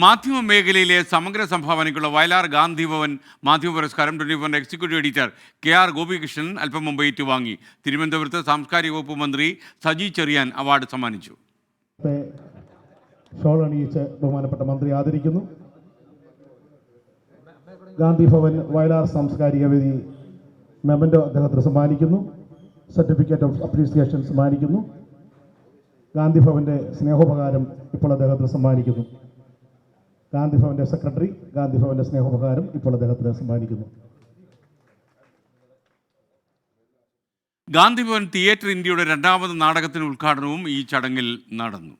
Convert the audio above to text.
മാധ്യമ മേഖലയിലെ സമഗ്ര സംഭാവനയ്ക്കുള്ള വയലാർ ഗാന്ധി ഭവൻ മാധ്യമ പുരസ്കാരം 24 എക്സിക്യൂട്ടീവ് എഡിറ്റർ KR ഗോപികൃഷ്ണൻ അല്പം മുമ്പ് ഏറ്റുവാങ്ങി. തിരുവനന്തപുരത്ത് സാംസ്കാരിക വകുപ്പ് മന്ത്രി സജി ചെറിയാൻ അവാർഡ് സമ്മാനിച്ചു. ഷോൾ അണിയിച്ച് ബഹുമാനപ്പെട്ട മന്ത്രി ആദരിക്കുന്നു. ഗാന്ധി ഭവൻ വയലാർ സാംസ്കാരിക വേദി മെമൻറ്റോ അദ്ദേഹത്തിന് സമ്മാനിക്കുന്നു. സർട്ടിഫിക്കറ്റ് ഓഫ് അപ്രീസിയേഷൻ സമ്മാനിക്കുന്നു. ഗാന്ധി ഭവൻ്റെ സ്നേഹോപകാരം ഇപ്പോൾ അദ്ദേഹത്തിന് സമ്മാനിക്കുന്നു. ഗാന്ധി ഭവൻ്റെ സെക്രട്ടറി ഗാന്ധി ഭവൻ്റെ സ്നേഹോപകാരം ഇപ്പോൾ അദ്ദേഹത്തിന് സമ്മാനിക്കുന്നു. ഗാന്ധി ഭവൻ തിയേറ്റർ ഇന്ത്യയുടെ 2ാമത് നാടകത്തിന് ഉദ്ഘാടനവും ഈ ചടങ്ങിൽ നടന്നു.